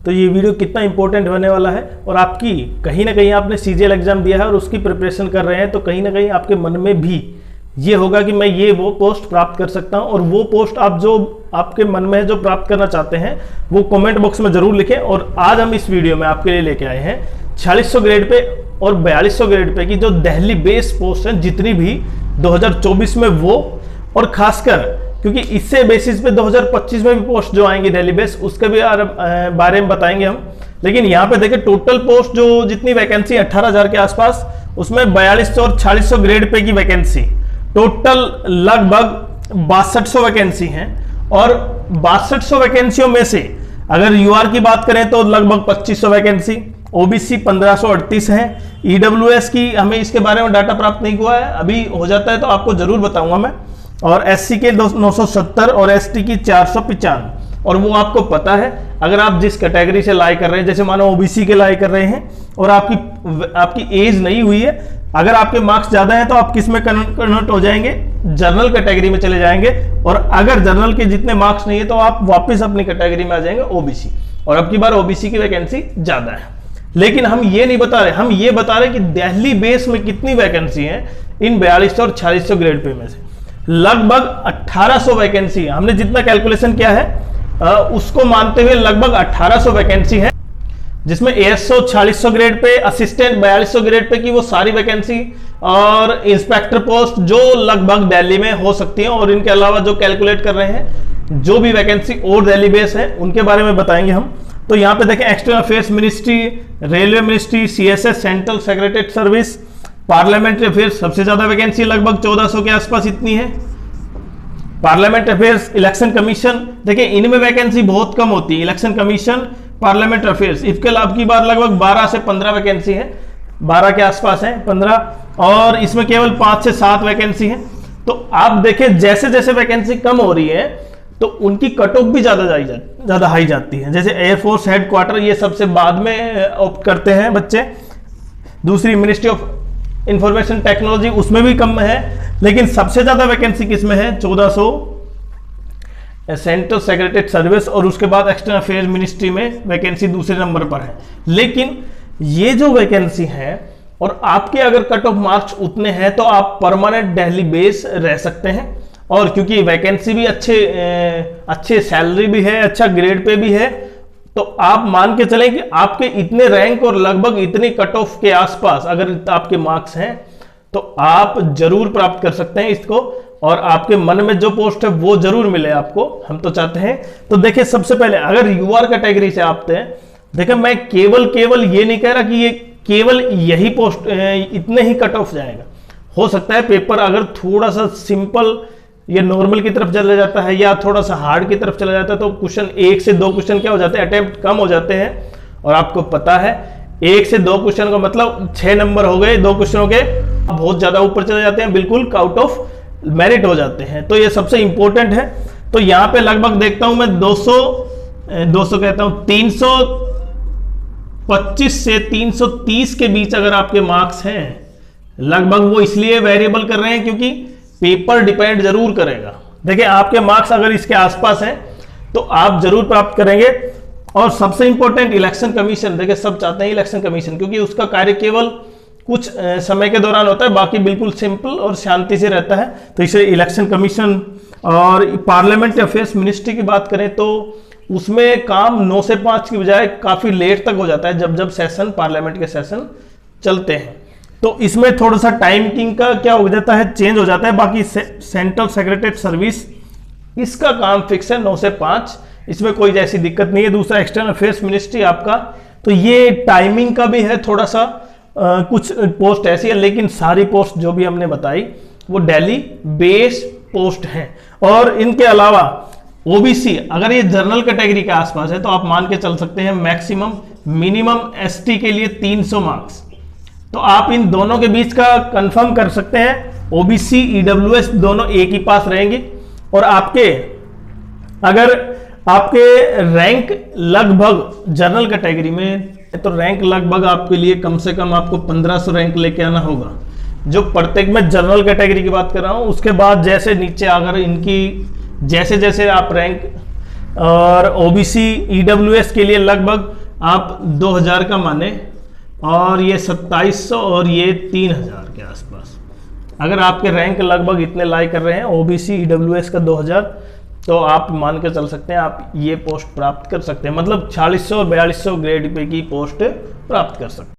तो ये वीडियो कितना इंपॉर्टेंट होने वाला है, और आपकी कहीं ना कहीं आपने सीजीएल एग्जाम दिया है और उसकी प्रिपरेशन कर रहे हैं, तो कहीं ना कहीं आपके मन में भी ये होगा कि मैं ये वो पोस्ट प्राप्त कर सकता हूं, और वो पोस्ट आप जो आपके मन में है जो प्राप्त करना चाहते हैं वो कमेंट बॉक्स में जरूर लिखें। और आज हम इस वीडियो में आपके लिए लेके आए हैं 4600 ग्रेड पे और 4200 ग्रेड पे की जो दिल्ली बेस पोस्ट है जितनी भी 2024 में वो, और खासकर क्योंकि इससे बेसिस पे 2025 में भी पोस्ट जो आएंगी दिल्ली बेस उसके भी बारे में बताएंगे हम। लेकिन यहाँ पे देखिए टोटल पोस्ट जो जितनी वैकेंसी 18,000 के आसपास, उसमें 4200 और 4600 ग्रेड पे की वैकेंसी टोटल लगभग 6200 वैकेंसी हैं। और 6200 वैकेंसियों में से अगर यूआर की बात करें तो लगभग 2500 वैकेंसी, ओबीसी 1538 है, ईडब्ल्यूएस की हमें इसके बारे में डाटा प्राप्त नहीं हुआ है, अभी हो जाता है तो आपको जरूर बताऊंगा मैं, और एससी के 970 और एसटी की 495। और वो आपको पता है अगर आप जिस कैटेगरी से लाई कर रहे हैं, जैसे मानो ओबीसी के लाई कर रहे हैं और आपकी एज नहीं हुई है, अगर आपके मार्क्स ज्यादा हैं तो आप किस में कन्वर्ट हो जाएंगे, जनरल कैटेगरी में चले जाएंगे, और अगर जनरल के जितने मार्क्स नहीं है तो आप वापस अपनी कैटेगरी में आ जाएंगे ओबीसी। और अब की बार ओबीसी की वैकेंसी ज्यादा है। लेकिन हम ये नहीं बता रहे, हम ये बता रहे कि दिल्ली बेस में कितनी वैकेंसी है इन 4200 और 4600 ग्रेड पे में से लगभग 1800 वैकेंसी। हमने जितना कैलकुलेशन किया है उसको मानते हुए लगभग 1800 वैकेंसी है, जिसमें ASO 4600 grade pay, assistant 4200 grade pay की वो सारी वैकेंसी, और इंस्पेक्टर पोस्ट जो लगभग दिल्ली में हो सकती है, और इनके अलावा जो कैलकुलेट कर रहे हैं जो भी वैकेंसी और दिल्ली बेस है उनके बारे में बताएंगे हम। तो यहाँ पे देखें external affairs ministry, railway ministry, CSS central secretariat service, parliamentary affairs सबसे ज्यादा वैकेंसी लगभग 1400 के आसपास इतनी है। पार्लियामेंट अफेयर्स, इलेक्शन कमीशन, देखिए इनमें वैकेंसी बहुत कम होती है, इलेक्शन कमीशन, पार्लियामेंट अफेयर्स, इसके लाभ की बार लगभग 12 से 15 वैकेंसी है, 12 के आसपास है 15, और इसमें केवल 5 से 7 वैकेंसी है। तो आप देखें जैसे जैसे वैकेंसी कम हो रही है तो उनकी कट ऑफ भी ज्यादा हाई जाती है। जैसे एयरफोर्स हेडक्वार्टर ये सबसे बाद में ऑप्ट करते हैं बच्चे, दूसरी मिनिस्ट्री ऑफ इंफॉर्मेशन टेक्नोलॉजी उसमें भी कम है, लेकिन सबसे ज्यादा वैकेंसी किसमें है 1400 सेंट्रल सेक्रेटरीट सर्विस, और उसके बाद एक्सटर्नल अफेयर्स मिनिस्ट्री में वैकेंसी दूसरे नंबर पर है। लेकिन ये जो वैकेंसी है और आपके अगर कट ऑफ मार्क्स उतने हैं तो आप परमानेंट दिल्ली बेस रह सकते हैं, और क्योंकि वैकेंसी भी अच्छे सैलरी भी है, अच्छा ग्रेड पे भी है, तो आप मान के चलें कि आपके इतने रैंक और लगभग इतनी कट ऑफ के आसपास अगर आपके मार्क्स हैं तो आप जरूर प्राप्त कर सकते हैं इसको, और आपके मन में जो पोस्ट है वो जरूर मिले आपको, हम तो चाहते हैं। तो देखिए सबसे पहले अगर यूआर कैटेगरी से आते हैं, देखिए मैं केवल ये नहीं कह रहा कि ये केवल यही पोस्ट इतने ही कट ऑफ जाएगा, हो सकता है पेपर अगर थोड़ा सा सिंपल या नॉर्मल की तरफ चला जाता है या थोड़ा सा हार्ड की तरफ चला जाता है तो क्वेश्चन 1 से 2 क्वेश्चन क्या हो जाते हैं, अटेम्प्ट कम हो जाते हैं। और आपको पता है 1 से 2 क्वेश्चन का मतलब 6 नंबर हो गए 2 क्वेश्चनों के, बहुत ज्यादा ऊपर चले जाते हैं, बिल्कुल आउट ऑफ मेरिट हो जाते हैं। तो ये सबसे इंपॉर्टेंट है। तो यहाँ पे लगभग देखता हूं मैं 200 कहता हूं 325 से 330 के बीच अगर आपके मार्क्स हैं, लगभग वो इसलिए वेरिएबल कर रहे हैं क्योंकि पेपर डिपेंड जरूर करेगा। देखिए आपके मार्क्स अगर इसके आसपास हैं तो आप जरूर प्राप्त करेंगे। और सबसे इंपॉर्टेंट इलेक्शन कमीशन, देखिए सब चाहते हैं इलेक्शन कमीशन, क्योंकि उसका कार्य केवल कुछ समय के दौरान होता है, बाकी बिल्कुल सिंपल और शांति से रहता है। तो इसलिए इलेक्शन कमीशन और पार्लियामेंट अफेयर्स मिनिस्ट्री की बात करें तो उसमें काम 9 से 5 की बजाय काफी लेट तक हो जाता है जब सेशन पार्लियामेंट के सेशन चलते हैं। तो इसमें थोड़ा सा टाइमिंग का क्या हो जाता है, चेंज हो जाता है। बाकी सेंट्रल सेक्रेटरीट सर्विस इसका काम फिक्स है 9 से 5, इसमें कोई जैसी दिक्कत नहीं है। दूसरा एक्सटर्नल अफेयर्स मिनिस्ट्री आपका, तो ये टाइमिंग का भी है थोड़ा सा, कुछ पोस्ट ऐसी है, लेकिन सारी पोस्ट जो भी हमने बताई वो दिल्ली बेस पोस्ट हैं। और इनके अलावा ओबीसी अगर ये जनरल कैटेगरी के आसपास है तो आप मान के चल सकते हैं मैक्सिमम मिनिमम एसटी के लिए 300 मार्क्स, तो आप इन दोनों के बीच का कंफर्म कर सकते हैं। ओबीसी ईडब्ल्यूएस दोनों एक ही पास रहेंगे, और अगर आपके रैंक लगभग जनरल कैटेगरी में तो रैंक लगभग आपके लिए कम से कम आपको 1500 रैंक लेके आना होगा, जो प्रत्येक में जनरल कैटेगरी की बात कर रहा हूं। उसके बाद जैसे नीचे अगर इनकी जैसे जैसे आप रैंक और ओबीसी ईडब्ल्यूएस के लिए लगभग आप 2000 का माने, और ये 2700 और ये 3000 के आसपास। अगर आपके रैंक लगभग इतने लाई कर रहे हैं, ओबीसी ईडब्ल्यूएस का 2000, तो आप मान के चल सकते हैं आप ये पोस्ट प्राप्त कर सकते हैं, मतलब 4600 और 4200 ग्रेड पे की पोस्ट प्राप्त कर सकते हैं।